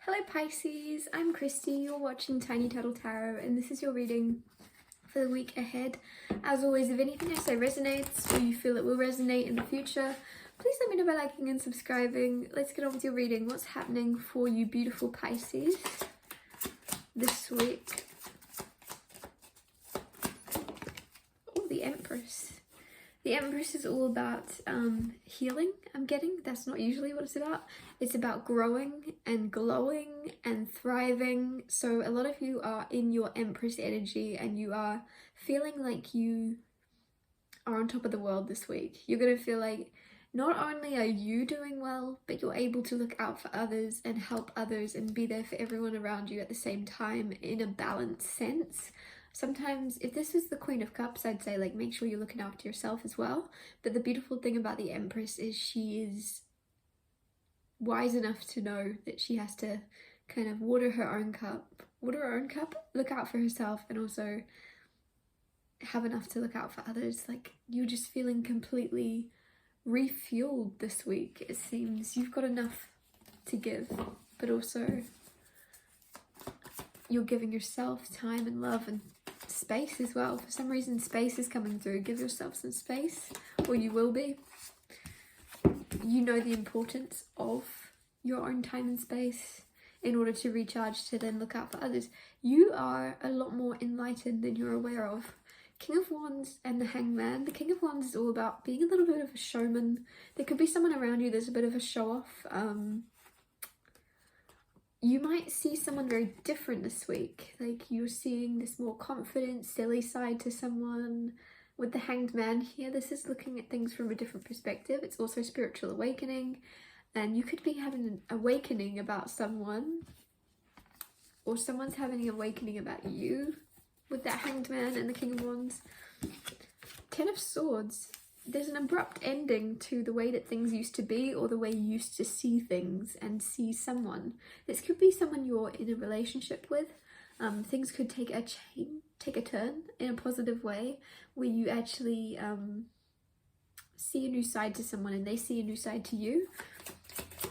Hello Pisces, I'm Christy, you're watching Tiny Turtle Tarot, and this is your reading for the week ahead. As always, if anything I say resonates or you feel it will resonate in the future, please let me know by liking and subscribing. Let's get on with your reading. What's happening for you beautiful Pisces this week? Oh, the Empress. The Empress is all about healing, I'm getting. That's not usually what it's about. It's about growing and glowing and thriving. So a lot of you are in your Empress energy and you are feeling like you are on top of the world this week. You're going to feel like not only are you doing well, but you're able to look out for others and help others and be there for everyone around you at the same time in a balanced sense. Sometimes, if this is the Queen of Cups, I'd say like make sure you're looking after yourself as well. But the beautiful thing about the Empress is she is wise enough to know that she has to kind of water her own cup, look out for herself, and also have enough to look out for others. Like, you're just feeling completely refueled this week, it seems. You've got enough to give, but also you're giving yourself time and love and space as well. For some reason space is coming through. Give yourself some space, or you will be. You know the importance of your own time and space in order to recharge, to then look out for others. You are a lot more enlightened than you're aware of. King of Wands and the Hangman. The King of Wands is all about being a little bit of a showman. There could be someone around you that's a bit of a show-off. You might see someone very different this week. Like, you're seeing this more confident, silly side to someone. With the Hanged Man here, this is looking at things from a different perspective. It's also spiritual awakening. And you could be having an awakening about someone, or someone's having an awakening about you with that Hanged Man and the King of Wands. Ten of Swords. There's an abrupt ending to the way that things used to be, or the way you used to see things and see someone. This could be someone you're in a relationship with. Things could take a turn in a positive way, where you actually see a new side to someone and they see a new side to you.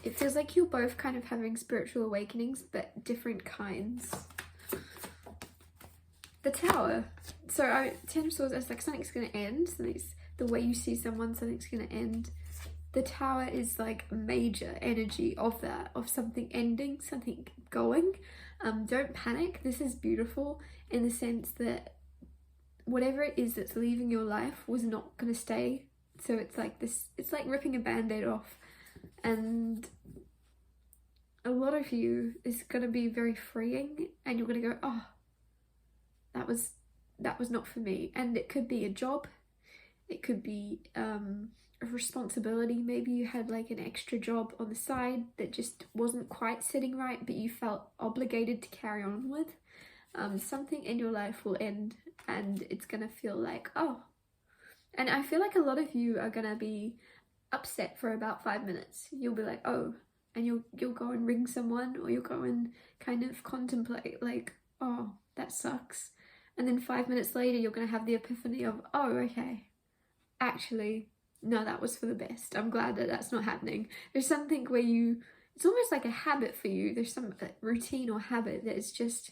It feels like you're both kind of having spiritual awakenings, but different kinds. The Tower. So Ten of Swords is like something's going to end. The way you see someone, something's going to end. The Tower is like major energy of that, of something ending, something going. Don't panic. This is beautiful in the sense that whatever it is that's leaving your life was not going to stay. So it's like this, it's like ripping a band-aid off. And a lot of you is going to be very freeing, and you're going to go, oh, that was not for me. And it could be a job. It could be a responsibility. Maybe you had like an extra job on the side that just wasn't quite sitting right, but you felt obligated to carry on with. Something in your life will end, and it's gonna feel like, oh. And I feel like a lot of you are gonna be upset for about 5 minutes. You'll be like, oh, and you'll go and ring someone, or you'll go and kind of contemplate like, oh, that sucks. And then 5 minutes later, you're gonna have the epiphany of, oh, okay, actually, no, that was for the best. I'm glad that that's not happening. There's something where it's almost like a habit for you. There's some routine or habit that is just,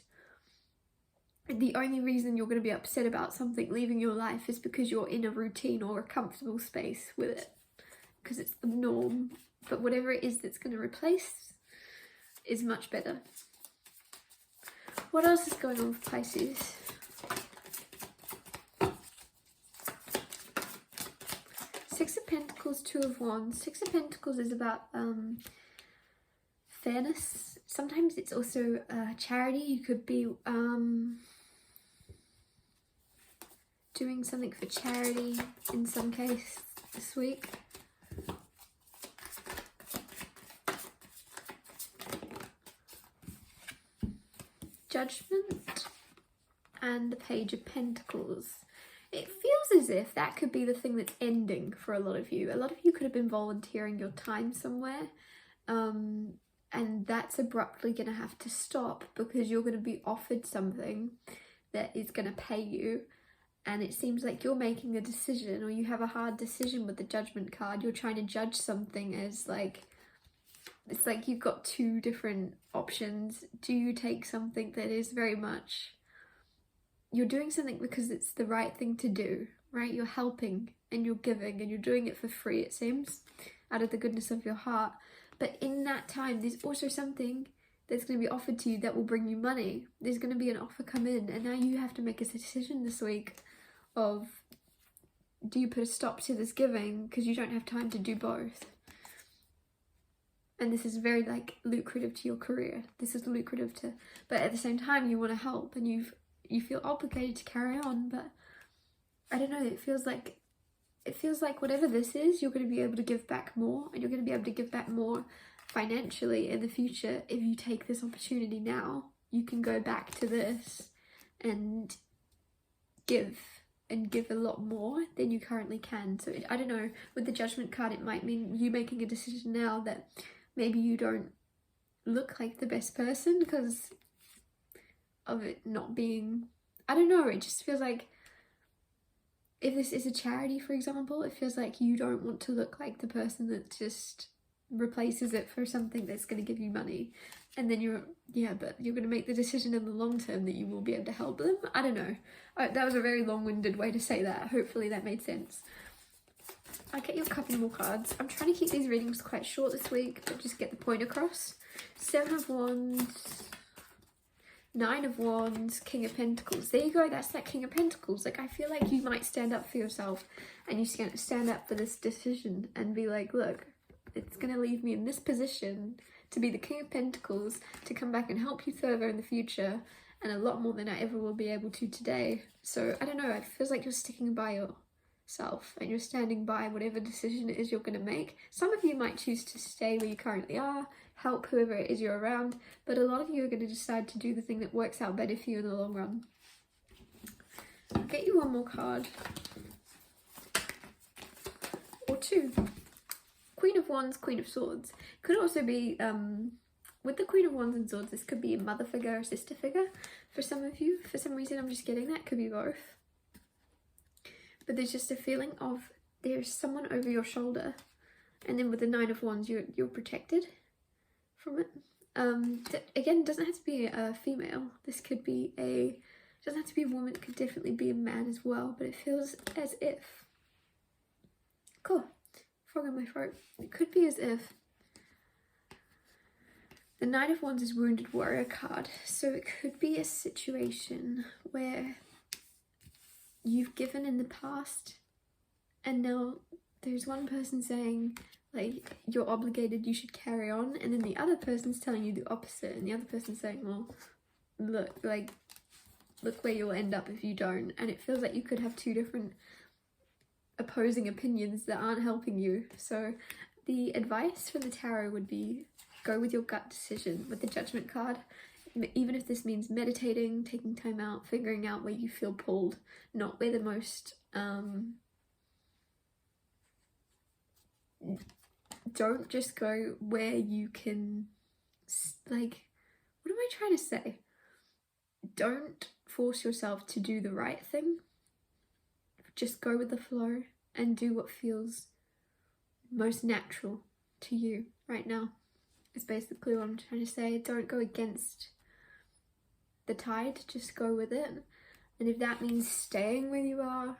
the only reason you're going to be upset about something leaving your life is because you're in a routine or a comfortable space with it, because it's the norm. But whatever it is that's going to replace is much better. What else is going on with Pisces? Six of Pentacles, Two of Wands. Six of Pentacles is about fairness. Sometimes it's also charity. You could be doing something for charity in some case this week. Judgment and the Page of Pentacles. It feels as if that could be the thing that's ending for a lot of you. A lot of you could have been volunteering your time somewhere, and that's abruptly going to have to stop because you're going to be offered something that is going to pay you, and it seems like you're making a decision, or you have a hard decision with the Judgment card. You're trying to judge something as like, it's like you've got two different options. Do you take something that is very much, you're doing something because it's the right thing to do, right? You're helping and you're giving and you're doing it for free, it seems, out of the goodness of your heart. But in that time, there's also something that's going to be offered to you that will bring you money. There's going to be an offer come in, and now you have to make a decision this week of, do you put a stop to this giving because you don't have time to do both? And this is very like lucrative to your career. This is lucrative to, but at the same time you want to help and you feel obligated to carry on. But I don't know, it feels like whatever this is, you're going to be able to give back more, and you're going to be able to give back more financially in the future if you take this opportunity now. You can go back to this and give a lot more than you currently can. So I don't know, with the Judgment card, it might mean you making a decision now that maybe you don't look like the best person because of it not being, I don't know, it just feels like, if this is a charity, for example, it feels like you don't want to look like the person that just replaces it for something that's going to give you money. And then you're going to make the decision in the long term that you will be able to help them. I don't know. That was a very long-winded way to say that. Hopefully that made sense. I'll get you a couple more cards. I'm trying to keep these readings quite short this week, but just get the point across. 7 of Wands, 9 of Wands, King of Pentacles. There you go, that's that King of Pentacles. Like, I feel like you might stand up for yourself and you stand up for this decision and be like, look, it's going to leave me in this position to be the King of Pentacles, to come back and help you further in the future, and a lot more than I ever will be able to today. So, I don't know, it feels like you're sticking by yourself and you're standing by whatever decision it is you're going to make. Some of you might choose to stay where you currently are, help whoever it is you're around, but a lot of you are going to decide to do the thing that works out better for you in the long run. I'll get you one more card. Or two. Queen of Wands, Queen of Swords. Could also be, with the Queen of Wands and Swords, this could be a mother figure or a sister figure for some of you. For some reason, I'm just getting that. Could be both. But there's just a feeling of there's someone over your shoulder. And then with the 9 of Wands, you're protected from it. That, again, doesn't have to be a female. This could be doesn't have to be a woman. It could definitely be a man as well. But it feels as if, cool, frog in my throat. It could be as if the 9 of Wands is Wounded Warrior card. So it could be a situation where you've given in the past and now there's one person saying, like, you're obligated, you should carry on, and then the other person's telling you the opposite, and the other person's saying, well, look where you'll end up if you don't. And it feels like you could have two different opposing opinions that aren't helping you. So the advice from the tarot would be, go with your gut decision with the Judgment card. Even if this means meditating, taking time out, figuring out where you feel pulled, not where the most don't just go where you can, like, what am I trying to say? Don't force yourself to do the right thing. Just go with the flow and do what feels most natural to you right now. It's basically what I'm trying to say. Don't go against the tide, just go with it. And if that means staying where you are,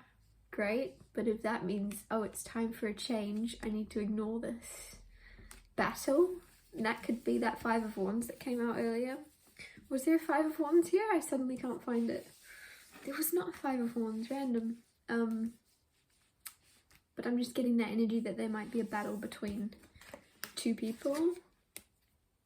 great. But if that means, oh, it's time for a change, I need to ignore this battle, that could be that 5 of Wands that came out earlier. Was there a 5 of Wands here? I suddenly can't find it. There was not a 5 of Wands, random. But I'm just getting that energy that there might be a battle between two people.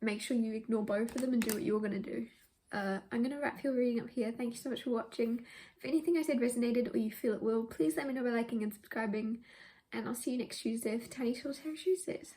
Make sure you ignore both of them and do what you're going to do. I'm going to wrap your reading up here. Thank you so much for watching. If anything I said resonated or you feel it will, please let me know by liking and subscribing. And I'll see you next Tuesday for Tiny Soul Tarot Tuesdays.